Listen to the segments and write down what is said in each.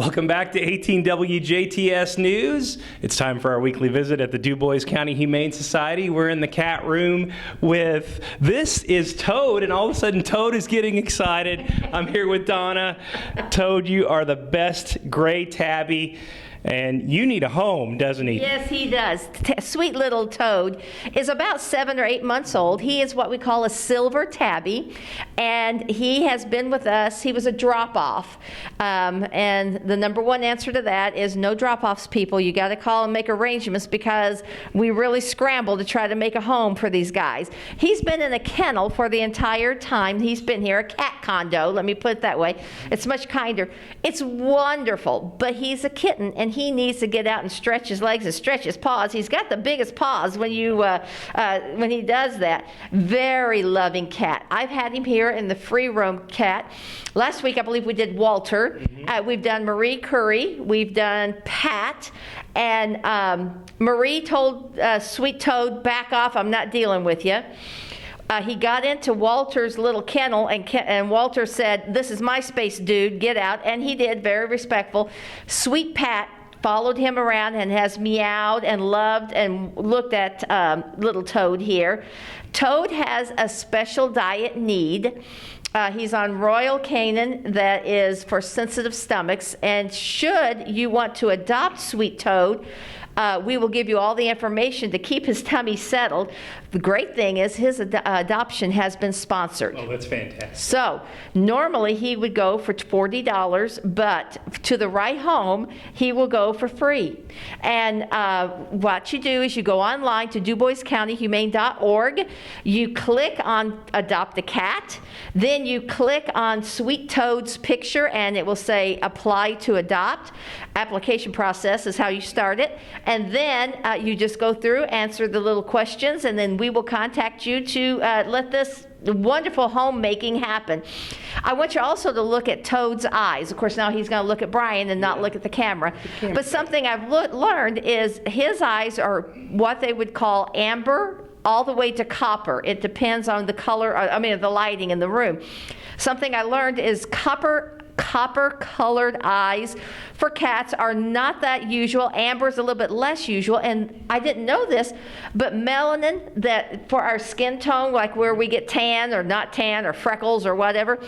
Welcome back to 18 WJTS News. It's time for our weekly visit at the Dubois County Humane Society. We're in the cat room with, this is Toad, and all of a sudden Toad is getting excited. I'm here with Donna. Toad, you are the best gray tabby. And you need a home, doesn't he? Yes, he does. Sweet little Toad is about 7 or 8 months old. He is what we call a silver tabby, and he has been with us. He was a drop-off, and the number one answer to that is no drop-offs, people. You got to call and make arrangements because we really scramble to try to make a home for these guys. He's been in a kennel for the entire time he's been here, a cat condo, let me put it that way. It's much kinder. It's wonderful, but he's a kitten, and he needs to get out and stretch his legs and stretch his paws. He's got the biggest paws when he does that. Very loving cat. I've had him here in the free roam cat. Last week, I believe we did Walter. We've done Marie Curry. We've done Pat. And Marie told Sweet Toad, back off, I'm not dealing with you. He got into Walter's little kennel, and Walter said, this is my space, dude, get out. And he did, very respectful. Sweet Pat followed him around and has meowed and loved and looked at little Toad here. Toad has a special diet need. He's on Royal Canin that is for sensitive stomachs, and should you want to adopt Sweet Toad, we will give you all the information to keep his tummy settled. The great thing is his adoption has been sponsored. Oh, that's fantastic. So normally he would go for $40, but to the right home, he will go for free. And what you do is you go online to DuboisCountyHumane.org. You click on Adopt a Cat. Then you click on Sweet Toad's picture, and it will say Apply to Adopt. Application process is how you start it. And then you just go through, answer the little questions, and then we will contact you to let this wonderful homemaking happen. I want you also to look at Toad's eyes. Of course, now he's going to look at Brian and not look at the camera. But something I've learned is his eyes are what they would call amber all the way to copper. It depends on the color, the lighting in the room. Something I learned is copper-colored eyes for cats are not that usual. Amber is a little bit less usual, and I didn't know this, but melanin, that for our skin tone, like where we get tan or not tan or freckles or whatever,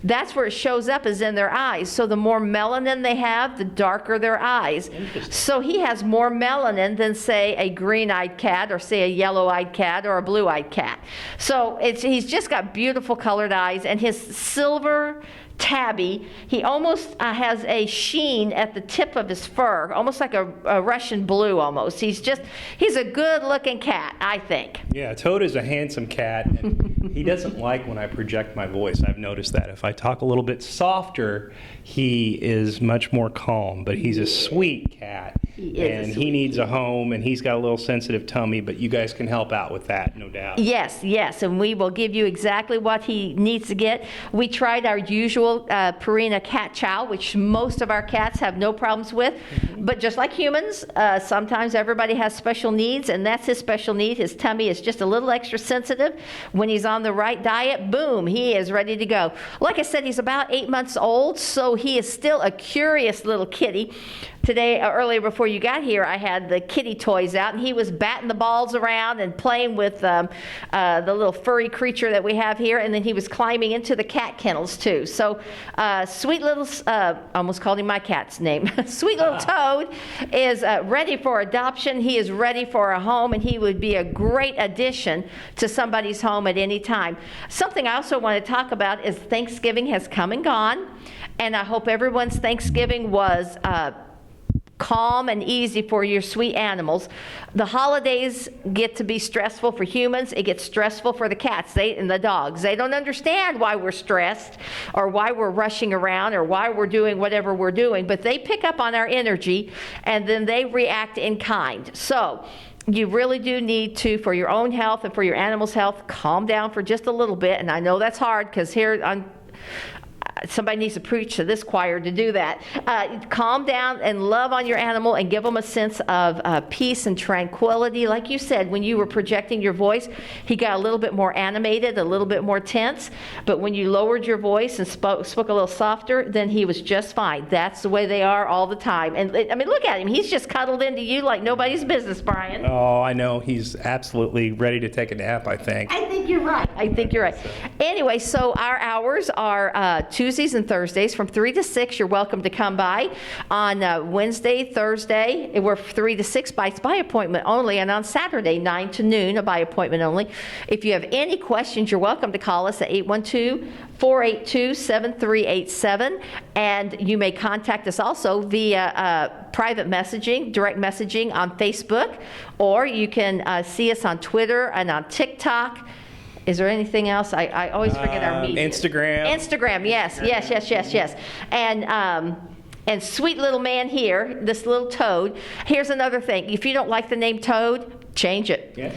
that's where it shows up, is in their eyes. So the more melanin they have, the darker their eyes. So he has more melanin than, say, a green-eyed cat or, say, a yellow-eyed cat or a blue-eyed cat. So he's just got beautiful colored eyes, and his silver tabby, he almost has a sheen at the tip of his fur, almost like a Russian blue almost. He's a good-looking cat, I think. Yeah, Toad is a handsome cat, and he doesn't like when I project my voice. I've noticed that. If I talk a little bit softer, he is much more calm, but he's a sweet cat. He needs a home, and he's got a little sensitive tummy, but you guys can help out with that, no doubt. Yes, and we will give you exactly what he needs to get. We tried our usual Purina cat chow, which most of our cats have no problems with, but just like humans, sometimes everybody has special needs, and that's his special need. His tummy is just a little extra sensitive. When he's on the right diet, boom, he is ready to go. Like I said, he's about 8 months old, so he is still a curious little kitty. Today, earlier before you got here, I had the kitty toys out, and he was batting the balls around and playing with the little furry creature that we have here, and then he was climbing into the cat kennels too. So sweet little, almost called him my cat's name, sweet little Toad is ready for adoption. He is ready for a home, and he would be a great addition to somebody's home at any time. Something I also want to talk about is Thanksgiving has come and gone, and I hope everyone's Thanksgiving was calm and easy for your sweet animals. The holidays get to be stressful for humans. It gets stressful for the cats and the dogs. They don't understand why we're stressed or why we're rushing around or why we're doing whatever we're doing, but they pick up on our energy and then they react in kind. So you really do need to, for your own health and for your animal's health, calm down for just a little bit. And I know that's hard because here somebody needs to preach to this choir to do that. Calm down and love on your animal and give them a sense of peace and tranquility. Like you said, when you were projecting your voice, he got a little bit more animated, a little bit more tense. But when you lowered your voice and spoke a little softer, then he was just fine. That's the way they are all the time. And I mean, look at him. He's just cuddled into you like nobody's business, Brian. Oh, I know. He's absolutely ready to take a nap, I think. I think you're right. Anyway, so our hours are Tuesdays and Thursdays from 3 to 6. You're welcome to come by. On Wednesday, Thursday, we're 3 to 6 by appointment only. And on Saturday, 9 to noon, by appointment only. If you have any questions, you're welcome to call us at 812-482-7387. And you may contact us also via private messaging, direct messaging on Facebook, or you can see us on Twitter and on TikTok. Is there anything else? I always forget our media. Instagram, yes. And sweet little man here, this little Toad. Here's another thing. If you don't like the name Toad, change it. Yeah.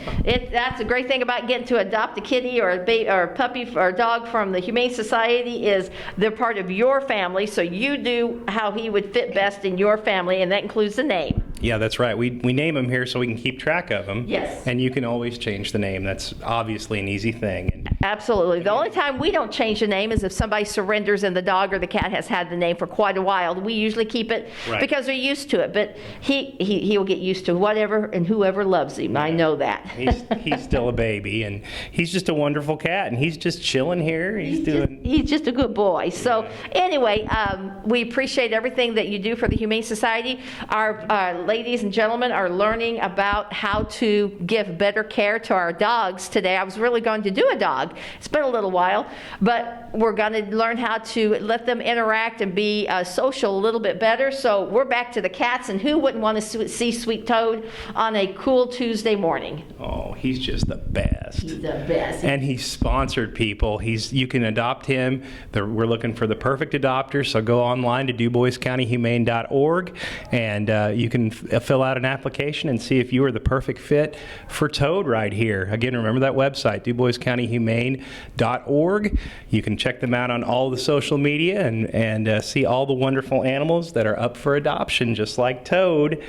That's a great thing about getting to adopt a kitty or a puppy or a dog from the Humane Society is they're part of your family, so you do how he would fit best in your family, and that includes the name. Yeah, that's right. We name them here so we can keep track of them. Yes. And you can always change the name. That's obviously an easy thing. Absolutely. The only time we don't change the name is if somebody surrenders and the dog or the cat has had the name for quite a while. We usually keep it because they're used to it. But he will get used to whatever and whoever loves him. I know that. He's still a baby, and he's just a wonderful cat, and he's just chilling here. He's just a good boy. So anyway, we appreciate everything that you do for the Humane Society. Our ladies and gentlemen are learning about how to give better care to our dogs today. I was really going to do a dog. It's been a little while, but we're going to learn how to let them interact and be social a little bit better. So we're back to the cats, and who wouldn't want to see Sweet Toad on a cool Tuesday morning? Oh, he's just the best. He's the best. And he's sponsored, people. You can adopt him. We're looking for the perfect adopter, so go online to DuboisCountyHumane.org, and you can fill out an application and see if you are the perfect fit for Toad right here. Again, remember that website, DuboisCountyHumane.org. You can check them out on all the social media and see all the wonderful animals that are up for adoption, just like Toad.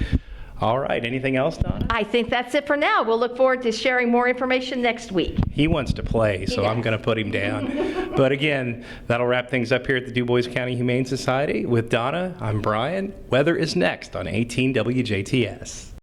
All right, anything else, Donna? I think that's it for now. We'll look forward to sharing more information next week. He wants to play, so I'm going to put him down. But again, that'll wrap things up here at the Dubois County Humane Society. With Donna, I'm Brian. Weather is next on 18 WJTS.